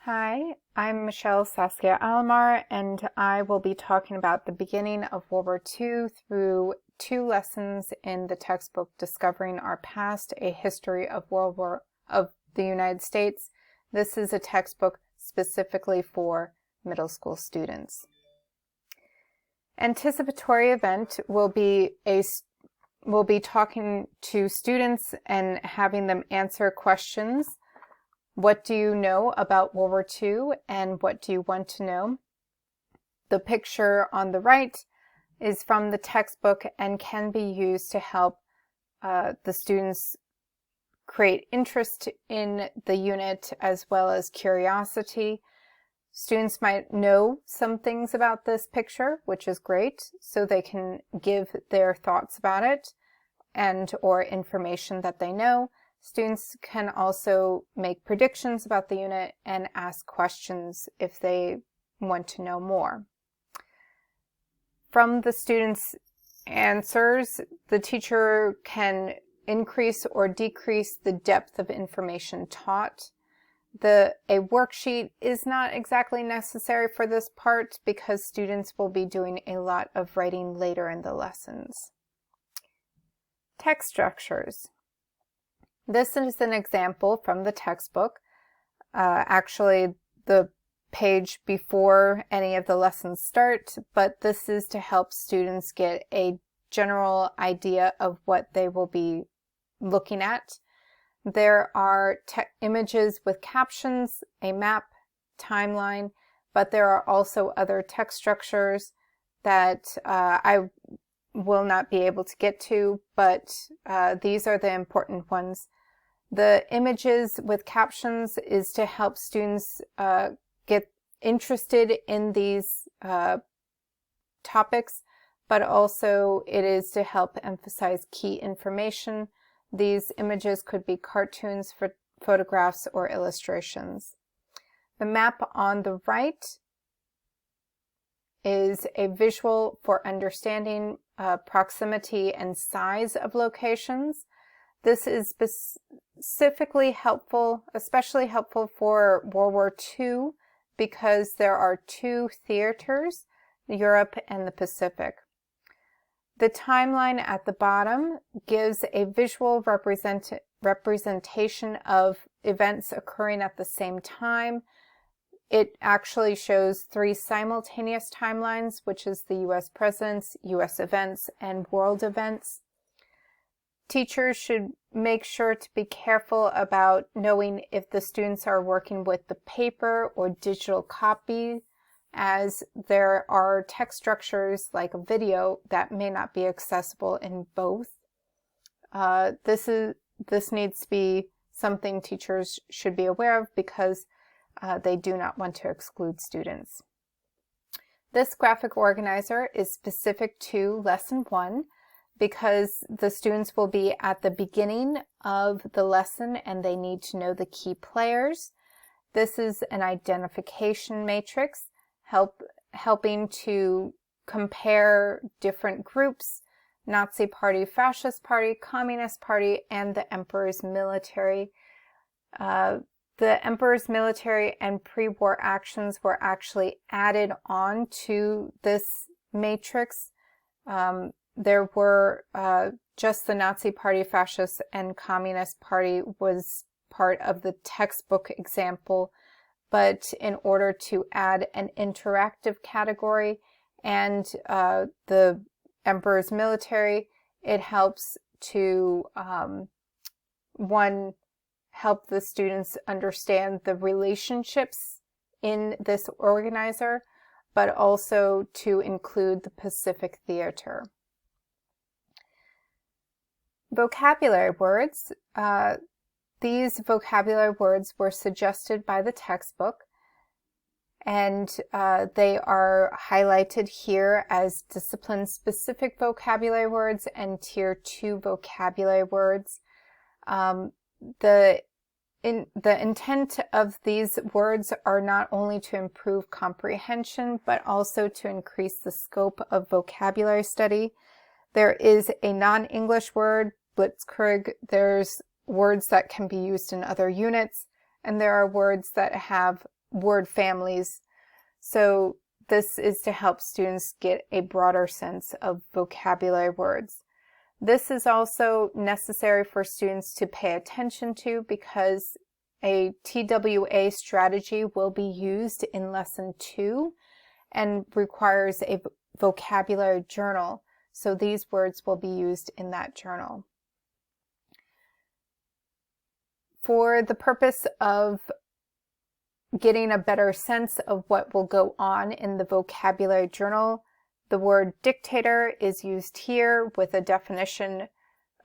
Hi, I'm Michelle Saskia Alomar, and I will be talking about the beginning of World War II through 2 lessons in the textbook Discovering Our Past, A History of the United States. This is a textbook specifically for middle school students. Anticipatory Event will be talking to students and having them answer questions. What do you know about World War II and what do you want to know? The picture on the right is from the textbook and can be used to help the students create interest in the unit as well as curiosity. Students might know some things about this picture, which is great, so they can give their thoughts about it and or information that they know. Students can also make predictions about the unit and ask questions if they want to know more. From the students' answers, the teacher can increase or decrease the depth of information taught. A worksheet is not exactly necessary for this part because students will be doing a lot of writing later in the lessons. Text structures. This is an example from the textbook, actually the page before any of the lessons start, but this is to help students get a general idea of what they will be looking at. There are images with captions, a map, timeline, but there are also other text structures that I will not be able to get to, but these are the important ones. The images with captions is to help students get interested in these topics, but also it is to help emphasize key information. These images could be cartoons, photographs, or illustrations. The map on the right is a visual for understanding proximity and size of locations. This is specifically helpful, especially helpful for World War II, because there are 2 theaters, Europe and the Pacific. The timeline at the bottom gives a visual representation of events occurring at the same time. It actually shows 3 simultaneous timelines, which is the U.S. presidents, U.S. events, and world events. Teachers should make sure to be careful about knowing if the students are working with the paper or digital copy, as there are text structures like a video that may not be accessible in both. This needs to be something teachers should be aware of because they do not want to exclude students. This graphic organizer is specific to Lesson 1 because the students will be at the beginning of the lesson and they need to know the key players. This is an identification matrix helping to compare different groups: Nazi Party, Fascist Party, Communist Party, and the Emperor's military. The Emperor's military and pre-war actions were actually added on to this matrix. There were just the Nazi Party, Fascist, and Communist Party was part of the textbook example, but in order to add an interactive category and the Emperor's military, it helps to, help the students understand the relationships in this organizer, but also to include the Pacific Theater. Vocabulary words. These vocabulary words were suggested by the textbook, and they are highlighted here as discipline-specific vocabulary words and Tier 2 vocabulary words. The intent of these words are not only to improve comprehension, but also to increase the scope of vocabulary study. There is a non-English word, blitzkrieg. There's words that can be used in other units, and there are words that have word families. So this is to help students get a broader sense of vocabulary words. This is also necessary for students to pay attention to because a TWA strategy will be used in Lesson 2 and requires a vocabulary journal. So these words will be used in that journal. For the purpose of getting a better sense of what will go on in the vocabulary journal, the word dictator is used here with a definition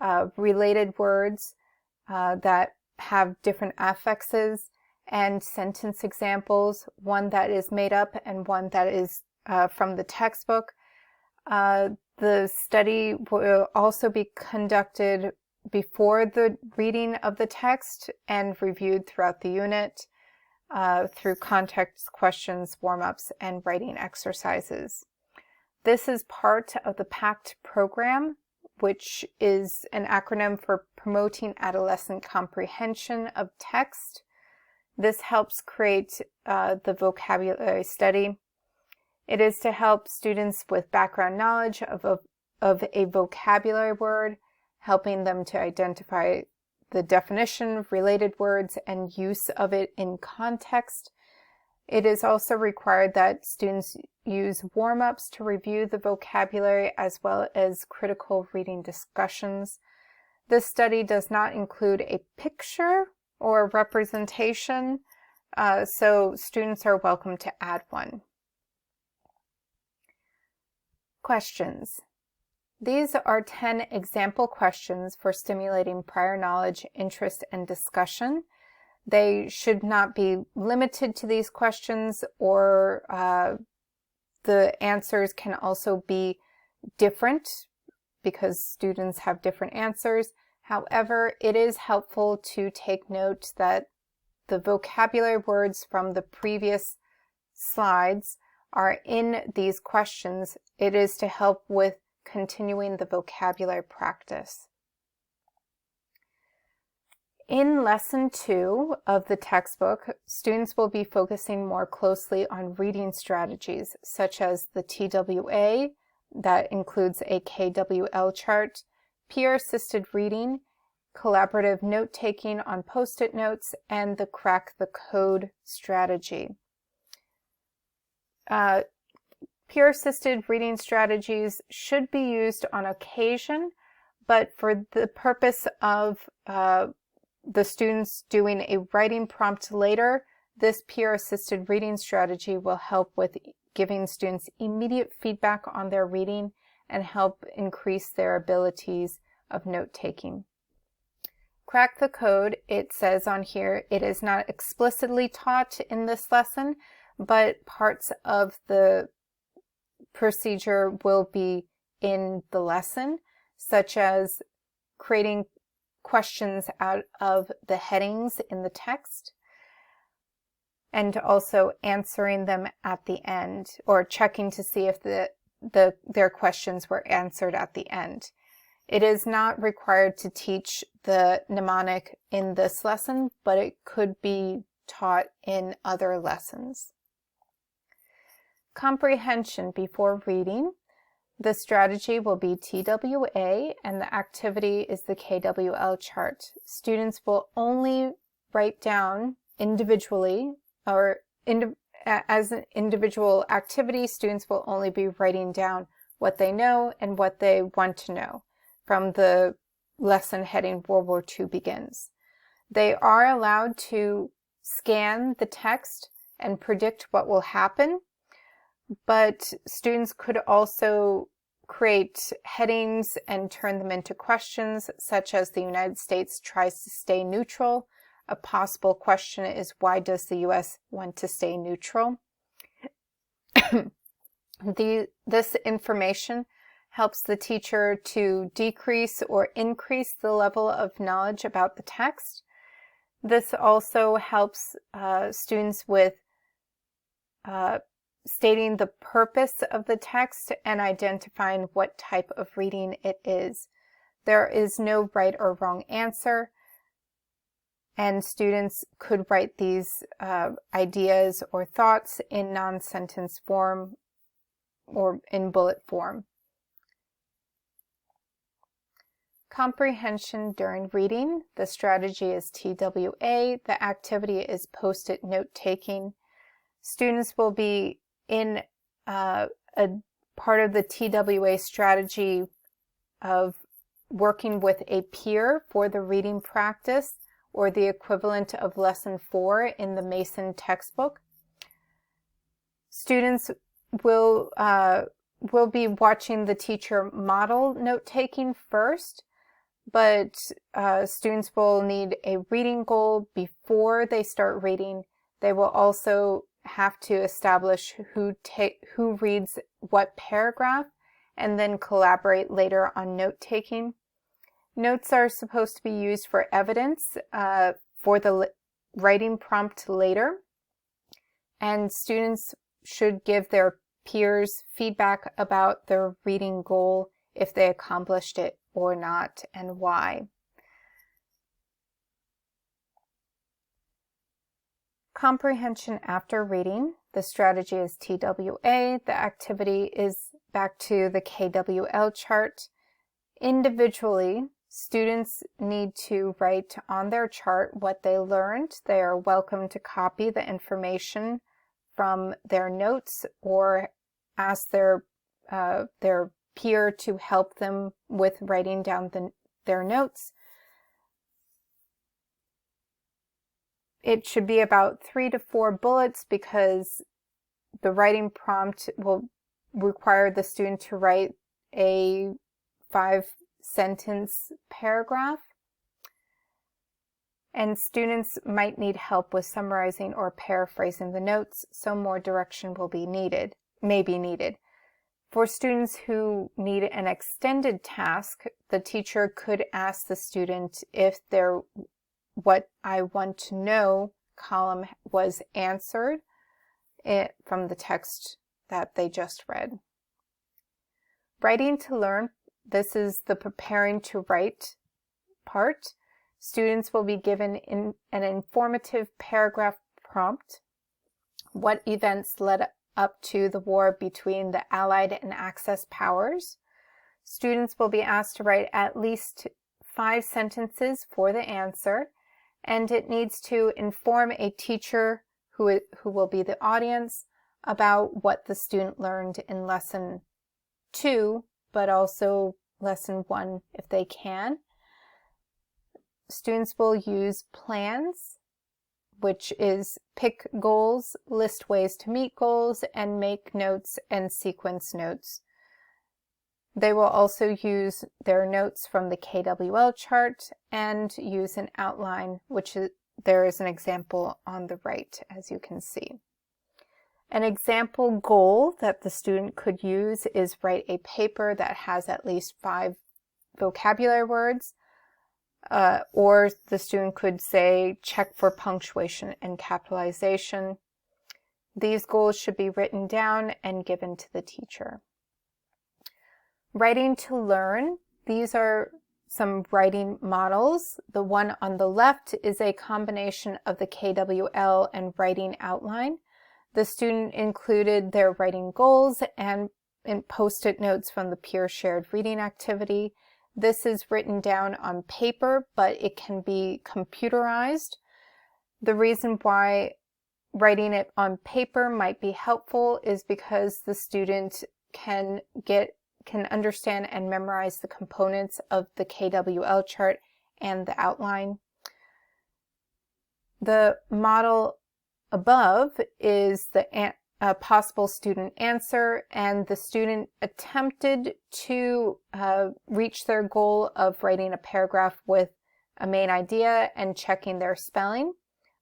of related words that have different affixes and sentence examples, one that is made up and one that is from the textbook. The study will also be conducted before the reading of the text and reviewed throughout the unit through context questions, warm-ups, and writing exercises. This is part of the PACT program, which is an acronym for Promoting Adolescent Comprehension of Text. This helps create the vocabulary study. It is to help students with background knowledge of a vocabulary word, helping them to identify the definition of related words and use of it in context. It is also required that students use warm-ups to review the vocabulary as well as critical reading discussions. This study does not include a picture or representation, so students are welcome to add one. Questions. These are 10 example questions for stimulating prior knowledge, interest, and discussion. They should not be limited to these questions, or the answers can also be different because students have different answers. However, it is helpful to take note that the vocabulary words from the previous slides are in these questions. It is to help with continuing the vocabulary practice. In Lesson 2 of the textbook, students will be focusing more closely on reading strategies, such as the TWA, that includes a KWL chart, peer-assisted reading, collaborative note-taking on Post-it notes, and the Crack the Code strategy. Peer-assisted reading strategies should be used on occasion, but for the purpose of the students doing a writing prompt later, this peer-assisted reading strategy will help with giving students immediate feedback on their reading and help increase their abilities of note-taking. Crack the Code, it says on here, it is not explicitly taught in this lesson, but parts of the procedure will be in the lesson, such as creating questions out of the headings in the text, and also answering them at the end, or checking to see if their questions were answered at the end. It is not required to teach the mnemonic in this lesson, but it could be taught in other lessons. Comprehension before reading. The strategy will be TWA and the activity is the KWL chart. Students will only write down individually, or as an individual activity, students will only be writing down what they know and what they want to know from the lesson heading World War II begins. They are allowed to scan the text and predict what will happen, but students could also create headings and turn them into questions, such as the United States tries to stay neutral. A possible question is, why does the U.S. want to stay neutral? This information helps the teacher to decrease or increase the level of knowledge about the text. This also helps students with stating the purpose of the text and identifying what type of reading it is. There is no right or wrong answer. and students could write these ideas or thoughts in non-sentence form or in bullet form. Comprehension during reading. The strategy is TWA. The activity is post-it note-taking. Students will be in a part of the TWA strategy of working with a peer for the reading practice, or the equivalent of Lesson 4 in the Mason textbook. Students will be watching the teacher model note-taking first, but students will need a reading goal before they start reading. They will also have to establish who reads what paragraph, and then collaborate later on note-taking. Notes are supposed to be used for evidence for the writing prompt later, and students should give their peers feedback about their reading goal, if they accomplished it or not, and why. Comprehension after reading. The strategy is TWA. The activity is back to the KWL chart. Individually, students need to write on their chart what they learned. They are welcome to copy the information from their notes or ask their peer to help them with writing down their notes. It should be about 3 to 4 bullets, because the writing prompt will require the student to write a 5-sentence paragraph. And students might need help with summarizing or paraphrasing the notes, so more direction may be needed. For students who need an extended task, the teacher could ask the student if their "What I Want to Know" column was answered from the text that they just read. Writing to learn. This is the preparing to write part. Students will be given an informative paragraph prompt. What events led up to the war between the Allied and Axis powers? Students will be asked to write at least 5 sentences for the answer, and it needs to inform a teacher who will be the audience about what the student learned in Lesson 2, but also Lesson 1 if they can. Students will use plans, which is pick goals, list ways to meet goals, and make notes and sequence notes. They will also use their notes from the KWL chart and use an outline, there is an example on the right, as you can see. An example goal that the student could use is write a paper that has at least 5 vocabulary words, or the student could say, check for punctuation and capitalization. These goals should be written down and given to the teacher. Writing to learn. These are some writing models. The one on the left is a combination of the KWL and writing outline. The student included their writing goals and post-it notes from the peer shared reading activity. This is written down on paper, but it can be computerized. The reason why writing it on paper might be helpful is because the student can understand and memorize the components of the KWL chart and the outline. The model above is the possible student answer, and the student attempted to reach their goal of writing a paragraph with a main idea and checking their spelling.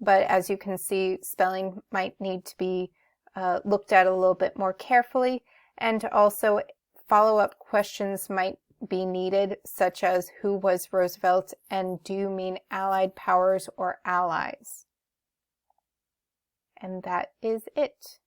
But as you can see, spelling might need to be looked at a little bit more carefully, and also follow-up questions might be needed, such as who was Roosevelt and do you mean Allied powers or allies? And that is it.